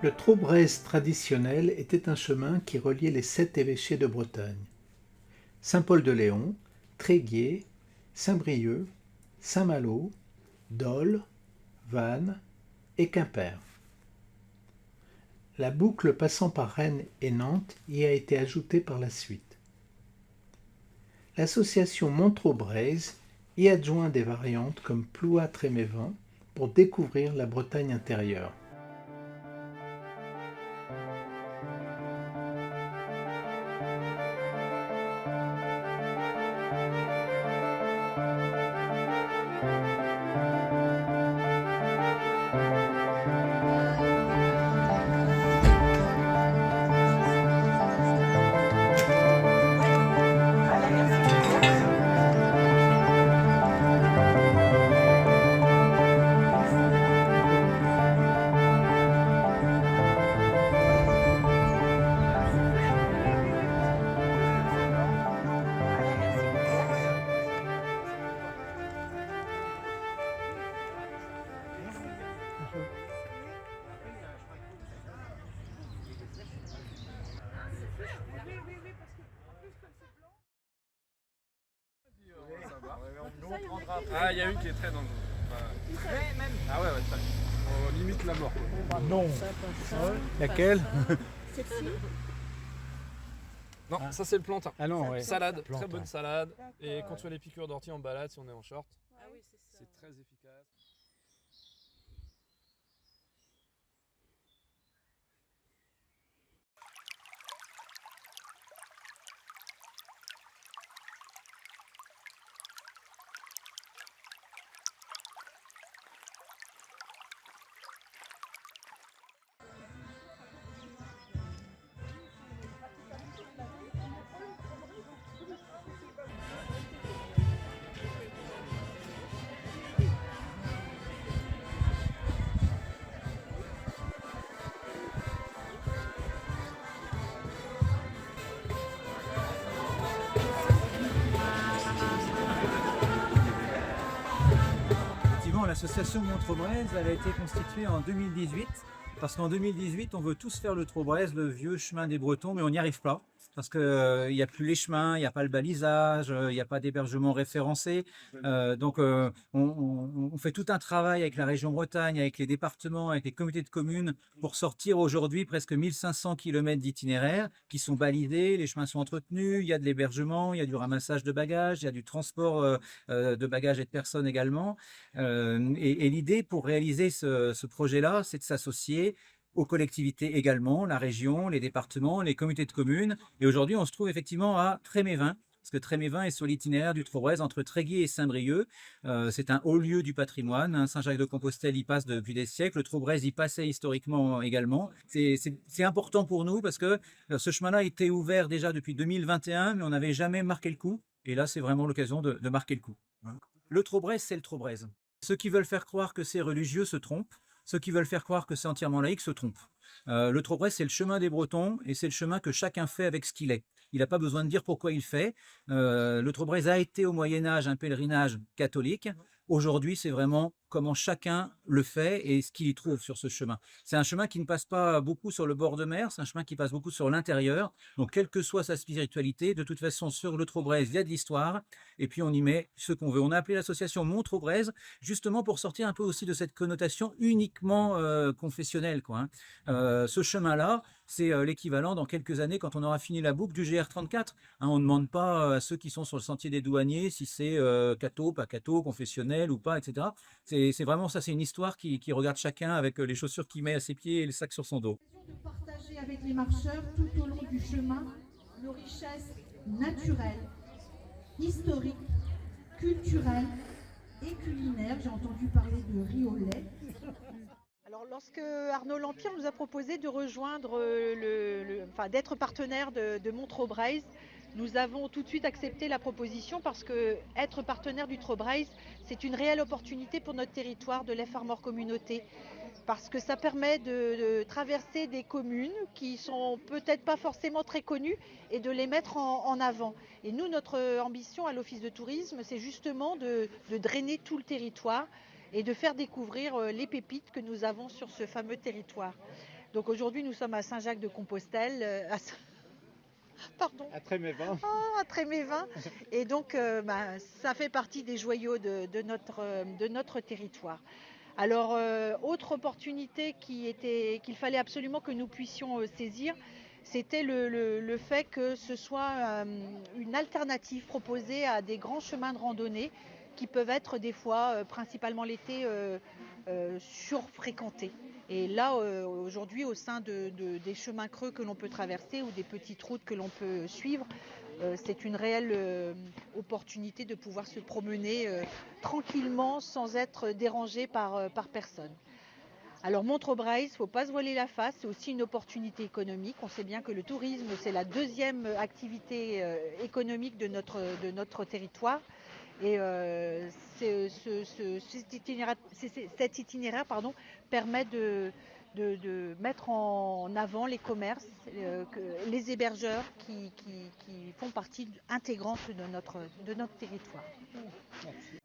Le Trobrez traditionnel était un chemin qui reliait les 7 évêchés de Bretagne: Saint-Paul-de-Léon, Tréguier, Saint-Brieuc, Saint-Malo, Dol, Vannes et Quimper. La boucle passant par Rennes et Nantes y a été ajoutée par la suite. L'association Montrobrez y adjoint des variantes comme Plouat-Tréméven pour découvrir la Bretagne intérieure. Ah, il y a une qui est très dangereuse. Ah ouais, ça. On limite la mort. Non. Laquelle? Non, ça c'est le plantain. Ah non, ouais. Salade, Plantain. très bonne salade. Et contre les piqûres d'ortie en balade si on est en short. C'est très efficace. Effectivement, l'association Montrobrez, elle a été constituée en 2018, parce qu'en 2018, on veut tous faire le Trobrez, le vieux chemin des Bretons, mais on n'y arrive pas, parce qu'il n'y a plus les chemins, il n'y a pas le balisage, il n'y a pas d'hébergement référencé. On fait tout un travail avec la région Bretagne, avec les départements, avec les comités de communes, pour sortir aujourd'hui presque 1500 km d'itinéraires qui sont balisés, les chemins sont entretenus, il y a de l'hébergement, il y a du ramassage de bagages, il y a du transport de bagages et de personnes également. Et l'idée pour réaliser ce projet-là, c'est de s'associer aux collectivités également, la région, les départements, les comités de communes. Et aujourd'hui, on se trouve effectivement à Tréméven, parce que Tréméven est sur l'itinéraire du Trobrez entre Tréguier et Saint-Brieuc. C'est un haut lieu du patrimoine, hein. Saint-Jacques-de-Compostelle y passe depuis des siècles. Le Trobrez y passait historiquement également. C'est important pour nous parce que ce chemin-là a été ouvert déjà depuis 2021, mais on n'avait jamais marqué le coup. Et là, c'est vraiment l'occasion de marquer le coup. Le Trobrez, c'est le Trobrez. Ceux qui veulent faire croire que c'est religieux se trompent. Ceux qui veulent faire croire que c'est entièrement laïque se trompent. Le Trobrez, c'est le chemin des Bretons et c'est le chemin que chacun fait avec ce qu'il est. Il n'a pas besoin de dire pourquoi il fait. Le Trobrez a été au Moyen-Âge un pèlerinage catholique. Aujourd'hui, c'est vraiment comment chacun le fait et ce qu'il y trouve sur ce chemin. C'est un chemin qui ne passe pas beaucoup sur le bord de mer, c'est un chemin qui passe beaucoup sur l'intérieur. Donc, quelle que soit sa spiritualité, de toute façon, sur le Trobrez, il y a de l'histoire et puis on y met ce qu'on veut. On a appelé l'association Montrobrez justement pour sortir un peu aussi de cette connotation uniquement confessionnelle, quoi, hein. Ce chemin-là, c'est l'équivalent dans quelques années quand on aura fini la boucle du GR34. Hein, on ne demande pas à ceux qui sont sur le sentier des douaniers si c'est catho, pas catho, confessionnel ou pas, etc. C'est vraiment ça, c'est une histoire qui regarde chacun avec les chaussures qu'il met à ses pieds et le sac sur son dos. De partager avec les marcheurs tout au long du chemin nos richesses naturelles, historiques, culturelles et culinaires. J'ai entendu parler de riz au lait. Alors, lorsque Arnaud Lampire nous a proposé de rejoindre, d'être partenaire de Montrobrez, nous avons tout de suite accepté la proposition parce que être partenaire du Trobrez, c'est une réelle opportunité pour notre territoire de l'F Armor Communauté. Parce que ça permet de traverser des communes qui sont peut-être pas forcément très connues et de les mettre en avant. Et nous, notre ambition à l'Office de tourisme, c'est justement de drainer tout le territoire et de faire découvrir les pépites que nous avons sur ce fameux territoire. Donc aujourd'hui, nous sommes à Saint-Jacques-de-Compostelle, À Trémévin. à Trémévin. Et donc, ça fait partie des joyaux de notre territoire. Alors, autre opportunité qu'il fallait absolument que nous puissions saisir, c'était le fait que ce soit une alternative proposée à des grands chemins de randonnée qui peuvent être des fois, principalement l'été, surfréquentés. Et là, aujourd'hui, au sein des chemins creux que l'on peut traverser ou des petites routes que l'on peut suivre, c'est une réelle opportunité de pouvoir se promener tranquillement sans être dérangé par personne. Alors Montreux-Braise, il ne faut pas se voiler la face, c'est aussi une opportunité économique. On sait bien que le tourisme, c'est la deuxième activité économique de notre territoire. Et cet itinéraire permet de mettre en avant les commerces, les hébergeurs qui font partie intégrante de notre territoire. Merci.